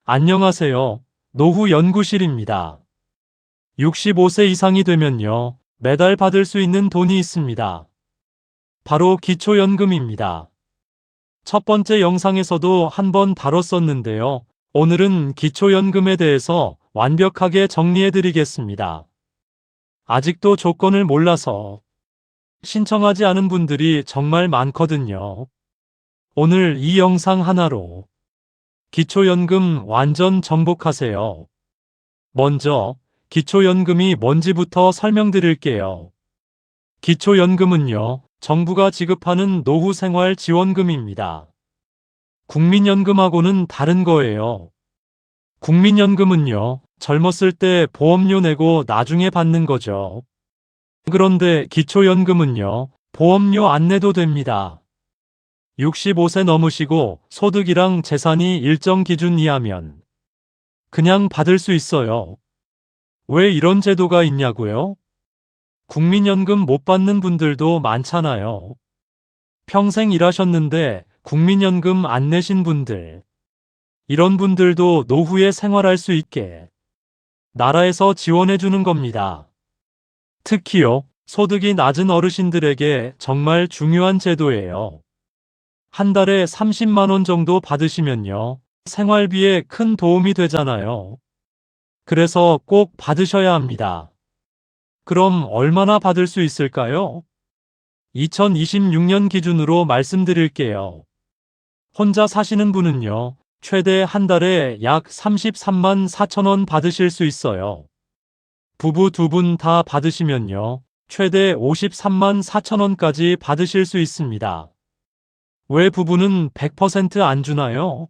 안녕하세요. 노후 연구실입니다. 65세 이상이 되면요, 매달 받을 수 있는 돈이 있습니다. 바로 기초연금입니다. 첫 번째 영상에서도 한번 다뤘었는데요. 오늘은 기초연금에 대해서 완벽하게 정리해 드리겠습니다. 아직도 조건을 몰라서 신청하지 않은 분들이 정말 많거든요. 오늘 이 영상 하나로 기초연금 완전 정복하세요. 먼저 기초연금이 뭔지부터 설명드릴게요. 기초연금은요, 정부가 지급하는 노후생활지원금입니다. 국민연금하고는 다른 거예요. 국민연금은요, 젊었을 때 보험료 내고 나중에 받는 거죠. 그런데 기초연금은요, 보험료 안 내도 됩니다. 65세 넘으시고 소득이랑 재산이 일정 기준 이하면 그냥 받을 수 있어요. 왜 이런 제도가 있냐고요? 국민연금 못 받는 분들도 많잖아요. 평생 일하셨는데 국민연금 안 내신 분들. 이런 분들도 노후에 생활할 수 있게 나라에서 지원해 주는 겁니다. 특히요, 소득이 낮은 어르신들에게 정말 중요한 제도예요. 한 달에 30만 원 정도 받으시면요, 생활비에 큰 도움이 되잖아요. 그래서 꼭 받으셔야 합니다. 그럼 얼마나 받을 수 있을까요? 2026년 기준으로 말씀드릴게요. 혼자 사시는 분은요, 최대 한 달에 약 33만 4천 원 받으실 수 있어요. 부부 두 분 다 받으시면요, 최대 53만 4천 원까지 받으실 수 있습니다. 왜 부부는 100%안 주나요?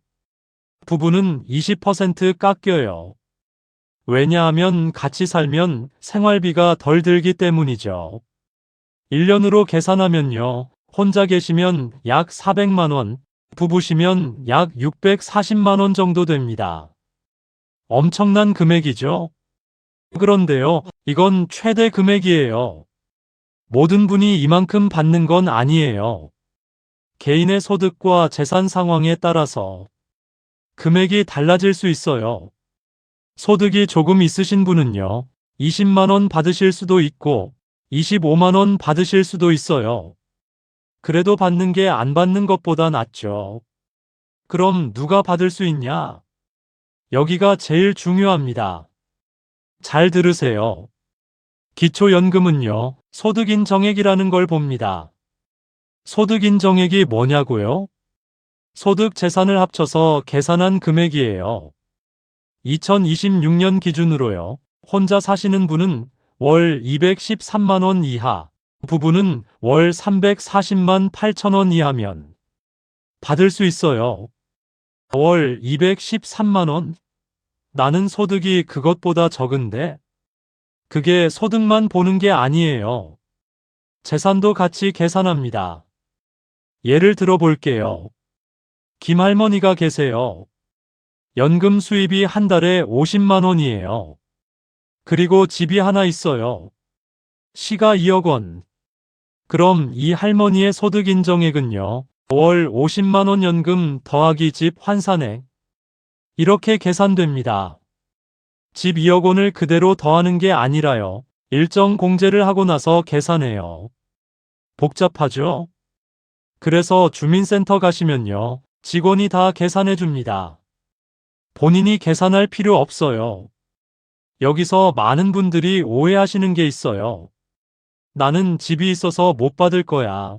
부부는 20% 깎여요. 왜냐하면 같이 살면 생활비가 덜 들기 때문이죠. 1년으로 계산하면요, 혼자 계시면 약 400만 원, 부부시면 약 640만 원 정도 됩니다. 엄청난 금액이죠? 그런데요, 이건 최대 금액이에요. 모든 분이 이만큼 받는 건 아니에요. 개인의 소득과 재산 상황에 따라서 금액이 달라질 수 있어요. 소득이 조금 있으신 분은요, 20만 원 받으실 수도 있고, 25만 원 받으실 수도 있어요. 그래도 받는 게 안 받는 것보다 낫죠. 그럼 누가 받을 수 있냐? 여기가 제일 중요합니다. 잘 들으세요. 기초연금은요, 소득인정액이라는 걸 봅니다. 소득인정액이 뭐냐고요? 소득 재산을 합쳐서 계산한 금액이에요. 2026년 기준으로요, 혼자 사시는 분은 월 213만 원 이하, 부부는 월 340만 8천 원 이하면 받을 수 있어요. 월 213만 원? 나는 소득이 그것보다 적은데? 그게 소득만 보는 게 아니에요. 재산도 같이 계산합니다. 예를 들어 볼게요. 김할머니가 계세요. 연금 수입이 한 달에 50만 원이에요. 그리고 집이 하나 있어요. 시가 2억 원. 그럼 이 할머니의 소득 인정액은요, 월 50만 원 연금 더하기 집 환산액. 이렇게 계산됩니다. 집 2억 원을 그대로 더하는 게 아니라요, 일정 공제를 하고 나서 계산해요. 복잡하죠? 그래서 주민센터 가시면요, 직원이 다 계산해 줍니다. 본인이 계산할 필요 없어요. 여기서 많은 분들이 오해하시는 게 있어요. 나는 집이 있어서 못 받을 거야.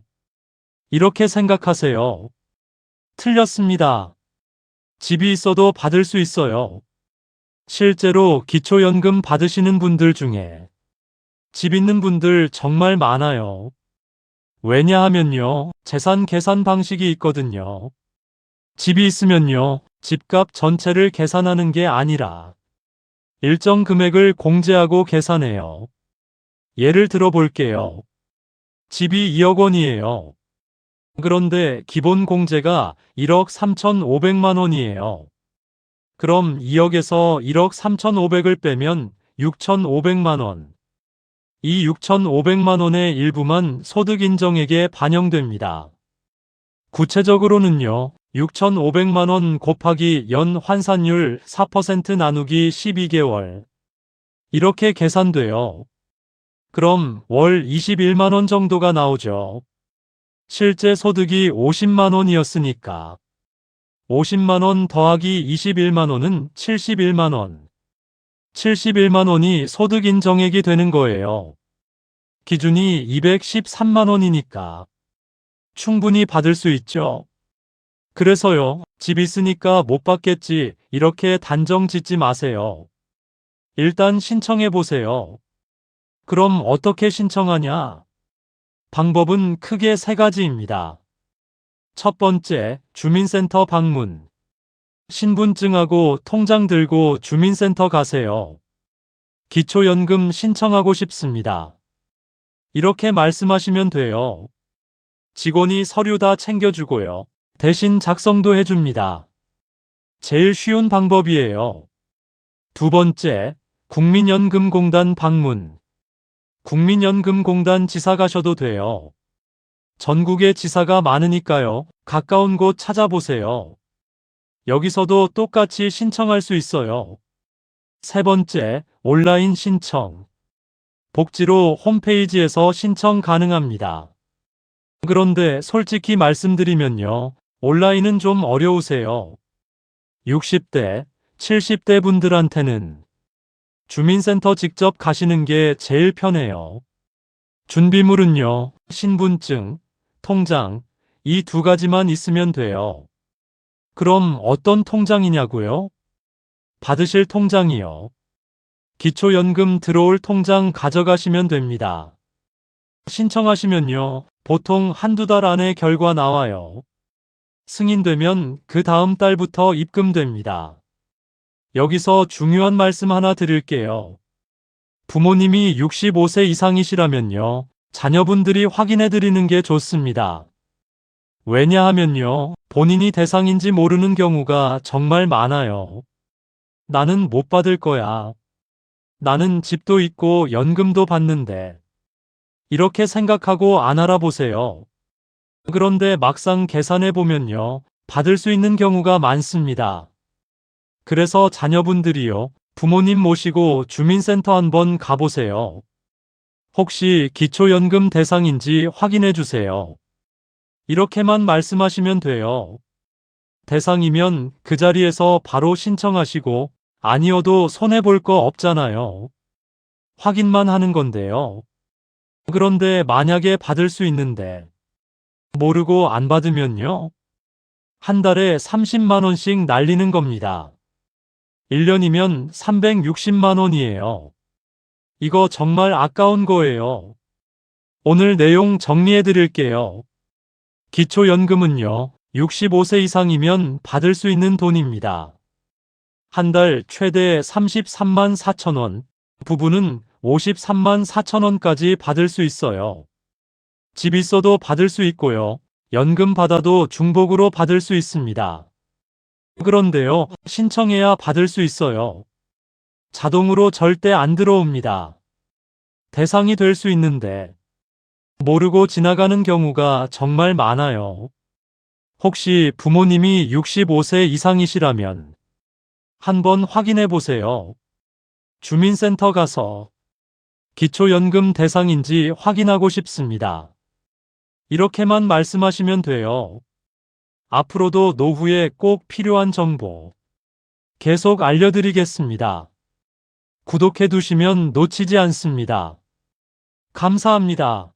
이렇게 생각하세요. 틀렸습니다. 집이 있어도 받을 수 있어요. 실제로 기초연금 받으시는 분들 중에 집 있는 분들 정말 많아요. 왜냐하면요, 재산 계산 방식이 있거든요. 집이 있으면요, 집값 전체를 계산하는 게 아니라 일정 금액을 공제하고 계산해요. 예를 들어 볼게요. 집이 2억 원이에요. 그런데 기본 공제가 1억 3,500만 원이에요. 그럼 2억에서 1억 3,500을 빼면 6,500만 원. 이 6,500만 원의 일부만 소득인정액에 반영됩니다. 구체적으로는요, 6,500만 원 곱하기 연 환산율 4% 나누기 12개월. 이렇게 계산돼요. 그럼 월 21만 원 정도가 나오죠. 실제 소득이 50만 원이었으니까 50만 원 더하기 21만 원은 71만 원. 71만 원이 소득 인정액이 되는 거예요. 기준이 213만 원이니까 충분히 받을 수 있죠. 그래서요, 집 있으니까 못 받겠지 이렇게 단정 짓지 마세요. 일단 신청해 보세요. 그럼 어떻게 신청하냐? 방법은 크게 세 가지입니다. 첫 번째, 주민센터 방문. 신분증하고 통장 들고 주민센터 가세요. 기초연금 신청하고 싶습니다. 이렇게 말씀하시면 돼요. 직원이 서류 다 챙겨주고요. 대신 작성도 해줍니다. 제일 쉬운 방법이에요. 두 번째, 국민연금공단 방문. 국민연금공단 지사 가셔도 돼요. 전국에 지사가 많으니까요. 가까운 곳 찾아보세요. 여기서도 똑같이 신청할 수 있어요. 세 번째, 온라인 신청. 복지로 홈페이지에서 신청 가능합니다. 그런데 솔직히 말씀드리면요. 온라인은 좀 어려우세요. 60대, 70대 분들한테는 주민센터 직접 가시는 게 제일 편해요. 준비물은요, 신분증, 통장, 이 두 가지만 있으면 돼요. 그럼 어떤 통장이냐고요? 받으실 통장이요. 기초연금 들어올 통장 가져가시면 됩니다. 신청하시면요, 보통 한두 달 안에 결과 나와요. 승인되면 그 다음 달부터 입금됩니다. 여기서 중요한 말씀 하나 드릴게요. 부모님이 65세 이상이시라면요, 자녀분들이 확인해 드리는 게 좋습니다. 왜냐하면요, 본인이 대상인지 모르는 경우가 정말 많아요. 나는 못 받을 거야. 나는 집도 있고 연금도 받는데. 이렇게 생각하고 안 알아보세요. 그런데 막상 계산해 보면요, 받을 수 있는 경우가 많습니다. 그래서 자녀분들이요, 부모님 모시고 주민센터 한번 가보세요. 혹시 기초연금 대상인지 확인해 주세요. 이렇게만 말씀하시면 돼요. 대상이면 그 자리에서 바로 신청하시고, 아니어도 손해볼 거 없잖아요. 확인만 하는 건데요. 그런데 만약에 받을 수 있는데, 모르고 안 받으면요? 한 달에 30만 원씩 날리는 겁니다. 1년이면 360만 원이에요. 이거 정말 아까운 거예요. 오늘 내용 정리해 드릴게요. 기초연금은요, 65세 이상이면 받을 수 있는 돈입니다. 한 달 최대 33만 4천 원, 부부는 53만 4천 원까지 받을 수 있어요. 집 있어도 받을 수 있고요. 연금 받아도 중복으로 받을 수 있습니다. 그런데요, 신청해야 받을 수 있어요. 자동으로 절대 안 들어옵니다. 대상이 될 수 있는데, 모르고 지나가는 경우가 정말 많아요. 혹시 부모님이 65세 이상이시라면 한번 확인해 보세요. 주민센터 가서 기초연금 대상인지 확인하고 싶습니다. 이렇게만 말씀하시면 돼요. 앞으로도 노후에 꼭 필요한 정보 계속 알려드리겠습니다. 구독해 두시면 놓치지 않습니다. 감사합니다.